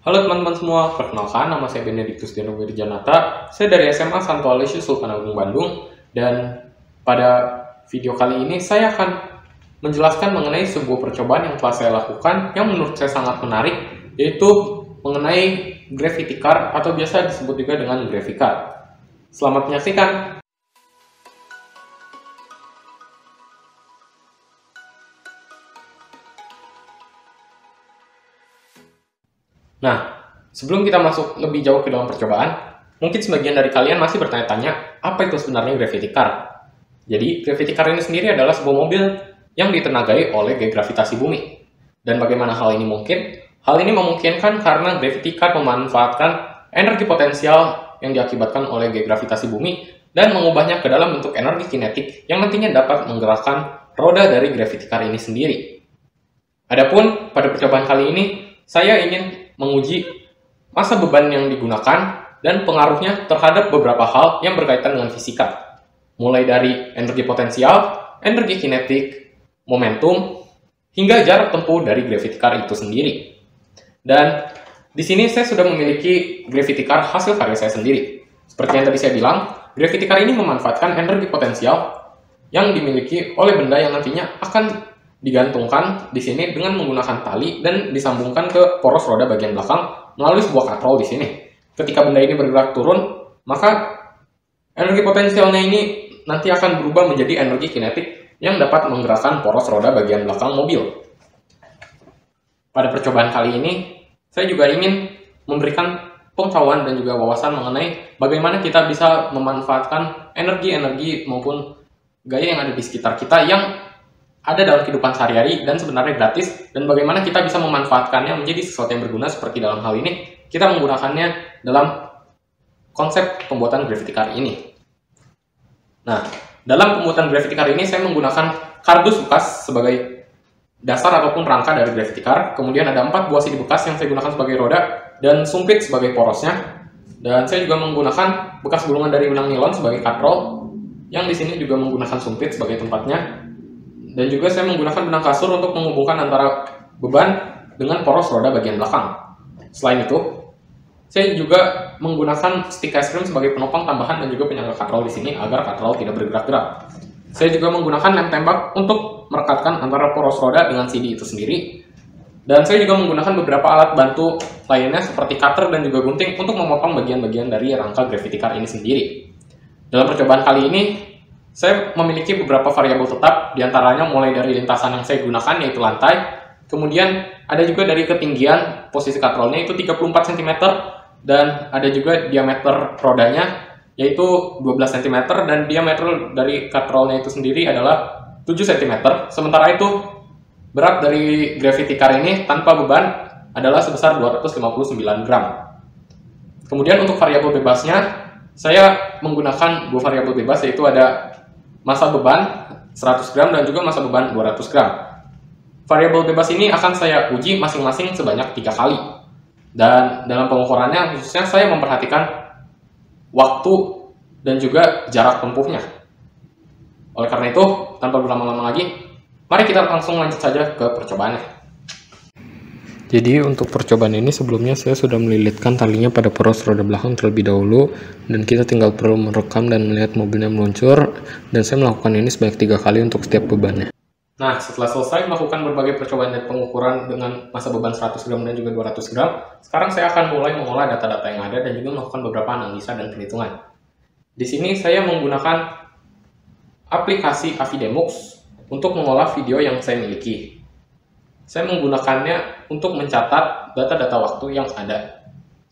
Halo teman-teman semua, perkenalkan nama saya Benedictus Deno Wirjanata. Saya dari SMA Santo Aloysius Sultan Agung Bandung, dan pada video kali ini saya akan menjelaskan mengenai sebuah percobaan yang telah saya lakukan yang menurut saya sangat menarik, yaitu mengenai gravity car atau biasa disebut juga dengan Gravicar. Selamat menyaksikan. Nah, sebelum kita masuk lebih jauh ke dalam percobaan, mungkin sebagian dari kalian masih bertanya-tanya, apa itu sebenarnya Gravity Car? Jadi, Gravity Car ini sendiri adalah sebuah mobil yang ditenagai oleh gaya gravitasi bumi. Dan bagaimana hal ini mungkin? Hal ini memungkinkan karena Gravity Car memanfaatkan energi potensial yang diakibatkan oleh gaya gravitasi bumi dan mengubahnya ke dalam bentuk energi kinetik yang nantinya dapat menggerakkan roda dari Gravity Car ini sendiri. Adapun pada percobaan kali ini, saya ingin menguji massa beban yang digunakan dan pengaruhnya terhadap beberapa hal yang berkaitan dengan fisika. Mulai dari energi potensial, energi kinetik, momentum, hingga jarak tempuh dari Gravity Car itu sendiri. Dan di sini saya sudah memiliki Gravity Car hasil karya saya sendiri. Seperti yang tadi saya bilang, Gravity Car ini memanfaatkan energi potensial yang dimiliki oleh benda yang nantinya akan digantungkan di sini dengan menggunakan tali dan disambungkan ke poros roda bagian belakang melalui sebuah katrol di sini. Ketika benda ini bergerak turun, maka energi potensialnya ini nanti akan berubah menjadi energi kinetik yang dapat menggerakkan poros roda bagian belakang mobil. Pada percobaan kali ini, saya juga ingin memberikan pengetahuan dan juga wawasan mengenai bagaimana kita bisa memanfaatkan energi-energi maupun gaya yang ada di sekitar kita yang ada dalam kehidupan sehari-hari dan sebenarnya gratis, dan bagaimana kita bisa memanfaatkannya menjadi sesuatu yang berguna seperti dalam hal ini kita menggunakannya dalam konsep pembuatan Gravity Car ini. Nah, dalam pembuatan Gravity Car ini saya menggunakan kardus bekas sebagai dasar ataupun rangka dari Gravity Car, kemudian ada 4 buah sidi bekas yang saya gunakan sebagai roda dan sumpit sebagai porosnya, dan saya juga menggunakan bekas gulungan dari benang nilon sebagai katrol yang di sini juga menggunakan sumpit sebagai tempatnya. Dan juga saya menggunakan benang kasur untuk menghubungkan antara beban dengan poros roda bagian belakang. Selain itu, saya juga menggunakan stick ice cream sebagai penopang tambahan dan juga penyangga katrol di sini agar katrol tidak bergerak-gerak. Saya juga menggunakan lem tembak untuk merekatkan antara poros roda dengan CD itu sendiri. Dan saya juga menggunakan beberapa alat bantu lainnya seperti cutter dan juga gunting untuk memotong bagian-bagian dari rangka Gravity Car ini sendiri. Dalam percobaan kali ini, saya memiliki beberapa variabel tetap, diantaranya mulai dari lintasan yang saya gunakan yaitu lantai, kemudian ada juga dari ketinggian posisi katrolnya itu 34 cm, dan ada juga diameter rodanya yaitu 12 cm, dan diameter dari katrolnya itu sendiri adalah 7 cm. Sementara itu berat dari Gravity Car ini tanpa beban adalah sebesar 259 gram. Kemudian untuk variabel bebasnya, saya menggunakan 2 variabel bebas, yaitu ada massa beban 100 gram dan juga massa beban 200 gram. Variabel bebas ini akan saya uji masing-masing sebanyak 3 kali. Dan dalam pengukurannya khususnya saya memperhatikan waktu dan juga jarak tempuhnya. Oleh karena itu, tanpa berlama-lama lagi, mari kita langsung lanjut saja ke percobaannya. Jadi untuk percobaan ini sebelumnya saya sudah melilitkan talinya pada poros roda belakang terlebih dahulu, dan kita tinggal perlu merekam dan melihat mobilnya meluncur, dan saya melakukan ini sebanyak 3 kali untuk setiap bebannya. Nah, setelah selesai melakukan berbagai percobaan dan pengukuran dengan massa beban 100 gram dan juga 200 gram, sekarang saya akan mulai mengolah data-data yang ada dan juga melakukan beberapa analisa dan perhitungan. Di sini saya menggunakan aplikasi Avidemux untuk mengolah video yang saya miliki. Saya menggunakannya untuk mencatat data-data waktu yang ada.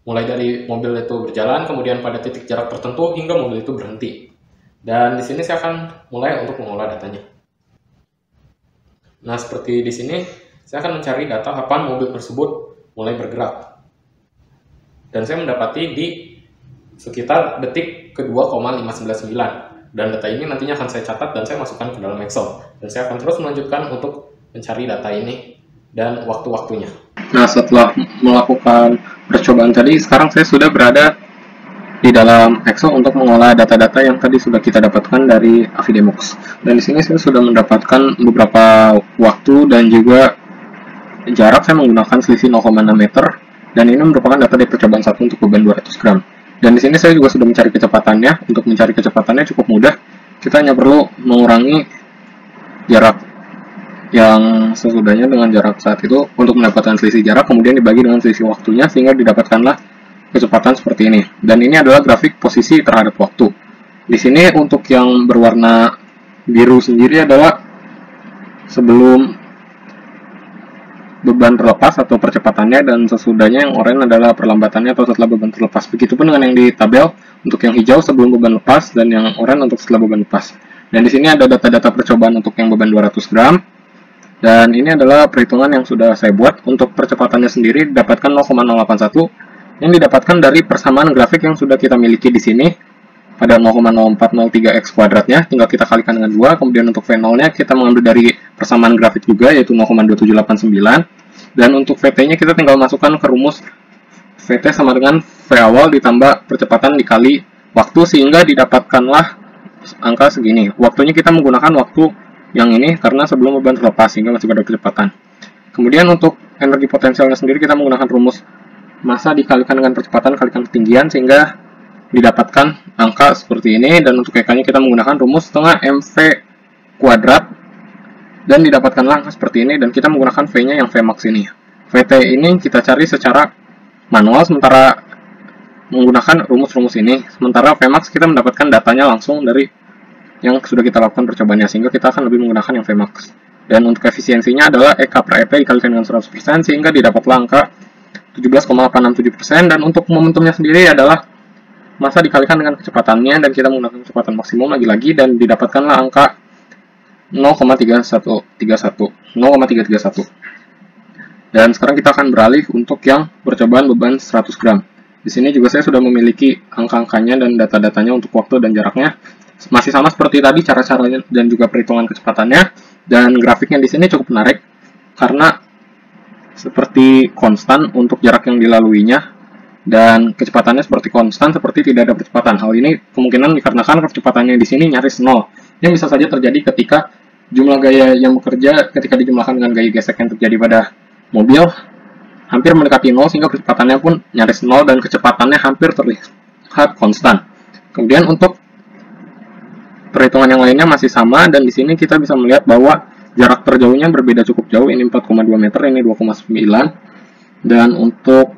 Mulai dari mobil itu berjalan, kemudian pada titik jarak tertentu, hingga mobil itu berhenti. Dan di sini saya akan mulai untuk mengolah datanya. Nah, seperti di sini, saya akan mencari data kapan mobil tersebut mulai bergerak. Dan saya mendapati di sekitar detik ke-2,599. Dan data ini nantinya akan saya catat dan saya masukkan ke dalam Excel. Dan saya akan terus melanjutkan untuk mencari data ini dan waktu-waktunya. Nah, setelah melakukan percobaan tadi, sekarang saya sudah berada di dalam Excel untuk mengolah data-data yang tadi sudah kita dapatkan dari Avidemux. Dan di sini saya sudah mendapatkan beberapa waktu dan juga jarak. Saya menggunakan selisih 0,6 meter Dan ini merupakan data dari percobaan 1 untuk beban 200 gram. Dan di sini saya juga sudah mencari kecepatannya. Untuk mencari kecepatannya cukup mudah. Kita hanya perlu mengurangi jarak yang sesudahnya dengan jarak saat itu untuk mendapatkan selisih jarak, kemudian dibagi dengan selisih waktunya sehingga didapatkanlah kecepatan seperti ini. Dan ini adalah grafik posisi terhadap waktu. Di sini untuk yang berwarna biru sendiri adalah sebelum beban terlepas atau percepatannya, dan sesudahnya yang oranye adalah perlambatannya atau setelah beban terlepas. Begitupun dengan yang di tabel untuk yang hijau sebelum beban lepas dan yang oranye untuk setelah beban lepas. Dan di sini ada data-data percobaan untuk yang beban 200 gram. Dan ini adalah perhitungan yang sudah saya buat. Untuk percepatannya sendiri didapatkan 0,081 yang didapatkan dari persamaan grafik yang sudah kita miliki di sini pada 0,0403x kuadratnya, tinggal kita kalikan dengan 2. Kemudian untuk V0-nya kita mengambil dari persamaan grafik juga, yaitu 0,2789. Dan untuk VT-nya kita tinggal masukkan ke rumus VT sama dengan V awal ditambah percepatan dikali waktu, sehingga didapatkanlah angka segini. Waktunya kita menggunakan waktu yang ini karena sebelum beban terlepas, sehingga masih pada kecepatan. Kemudian untuk energi potensialnya sendiri kita menggunakan rumus massa dikalikan dengan percepatan kalikan ketinggian, sehingga didapatkan angka seperti ini. Dan untuk EK-nya kita menggunakan rumus setengah MV kuadrat dan didapatkanlah angka seperti ini, dan kita menggunakan V-nya yang Vmax ini. VT ini kita cari secara manual sementara menggunakan rumus-rumus ini, sementara Vmax kita mendapatkan datanya langsung dari yang sudah kita lakukan percobaannya, sehingga kita akan lebih menggunakan yang Vmax. Dan untuk efisiensinya adalah EK per ET dikalikan dengan 100%, sehingga didapatlah angka 17,867%. Dan untuk momentumnya sendiri adalah massa dikalikan dengan kecepatannya, dan kita menggunakan kecepatan maksimum lagi-lagi, dan didapatkanlah angka 0,331. Dan sekarang kita akan beralih untuk yang percobaan beban 100 gram. Di sini juga saya sudah memiliki angka-angkanya dan data-datanya untuk waktu dan jaraknya. Masih sama seperti tadi cara-caranya dan juga perhitungan kecepatannya. Dan grafiknya di sini cukup menarik karena seperti konstan untuk jarak yang dilaluinya, dan kecepatannya seperti konstan, seperti tidak ada percepatan. Hal ini kemungkinan dikarenakan kecepatannya di sini nyaris nol, yang bisa saja terjadi ketika jumlah gaya yang bekerja ketika dijumlahkan dengan gaya gesek yang terjadi pada mobil hampir mendekati nol, sehingga kecepatannya pun nyaris nol dan kecepatannya hampir terlihat konstan. Kemudian untuk perhitungan yang lainnya masih sama, dan di sini kita bisa melihat bahwa jarak terjauhnya berbeda cukup jauh. Ini 4,2 meter, ini 2,9. Dan untuk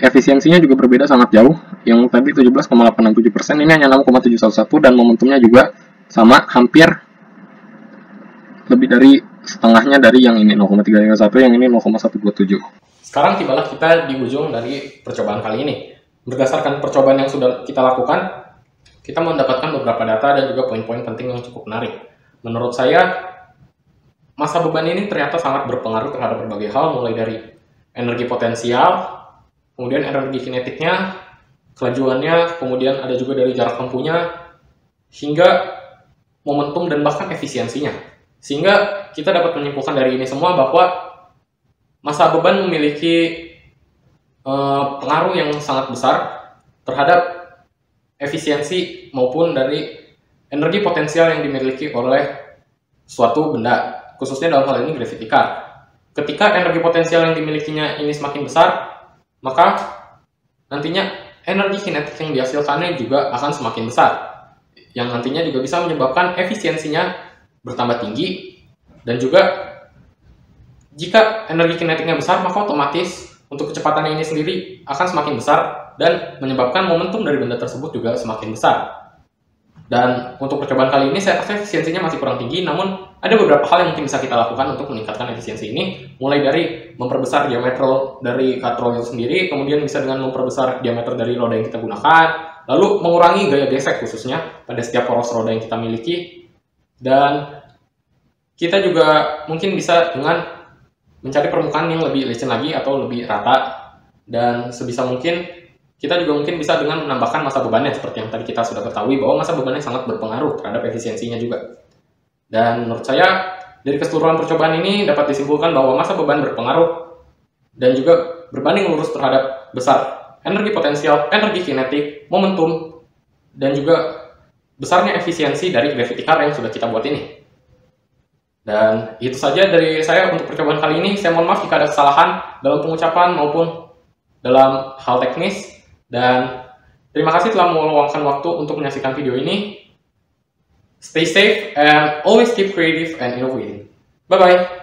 efisiensinya juga berbeda sangat jauh. Yang tadi 17,867%, ini hanya 6,711, dan momentumnya juga sama, hampir lebih dari setengahnya dari yang ini 0,331, yang ini 0,127. Sekarang tibalah kita di ujung dari percobaan kali ini. Berdasarkan percobaan yang sudah kita lakukan, kita mendapatkan beberapa data dan juga poin-poin penting yang cukup menarik. Menurut saya, massa beban ini ternyata sangat berpengaruh terhadap berbagai hal, mulai dari energi potensial, kemudian energi kinetiknya, kelajuannya, kemudian ada juga dari jarak tempuhnya, hingga momentum dan bahkan efisiensinya. Sehingga kita dapat menyimpulkan dari ini semua bahwa massa beban memiliki pengaruh yang sangat besar terhadap efisiensi maupun dari energi potensial yang dimiliki oleh suatu benda, khususnya dalam hal ini gravity car. Ketika energi potensial yang dimilikinya ini semakin besar, maka nantinya energi kinetik yang dihasilkannya juga akan semakin besar, yang nantinya juga bisa menyebabkan efisiensinya bertambah tinggi. Dan juga jika energi kinetiknya besar, maka otomatis untuk kecepatannya ini sendiri akan semakin besar dan menyebabkan momentum dari benda tersebut juga semakin besar. Dan untuk percobaan kali ini saya rasa efisiensinya masih kurang tinggi, namun ada beberapa hal yang mungkin bisa kita lakukan untuk meningkatkan efisiensi ini, mulai dari memperbesar diameter dari katrol itu sendiri, kemudian bisa dengan memperbesar diameter dari roda yang kita gunakan, lalu mengurangi gaya gesek khususnya pada setiap poros roda yang kita miliki, dan kita juga mungkin bisa dengan mencari permukaan yang lebih licin lagi atau lebih rata, dan sebisa mungkin kita juga mungkin bisa dengan menambahkan massa bebannya, seperti yang tadi kita sudah ketahui bahwa massa bebannya sangat berpengaruh terhadap efisiensinya juga. Dan menurut saya dari keseluruhan percobaan ini dapat disimpulkan bahwa massa beban berpengaruh dan juga berbanding lurus terhadap besar energi potensial, energi kinetik, momentum, dan juga besarnya efisiensi dari gravity car yang sudah kita buat ini. Dan itu saja dari saya untuk percobaan kali ini. Saya mohon maaf jika ada kesalahan dalam pengucapan maupun dalam hal teknis. Dan terima kasih telah meluangkan waktu untuk menyaksikan video ini. Stay safe and always keep creative and innovating. Bye-bye.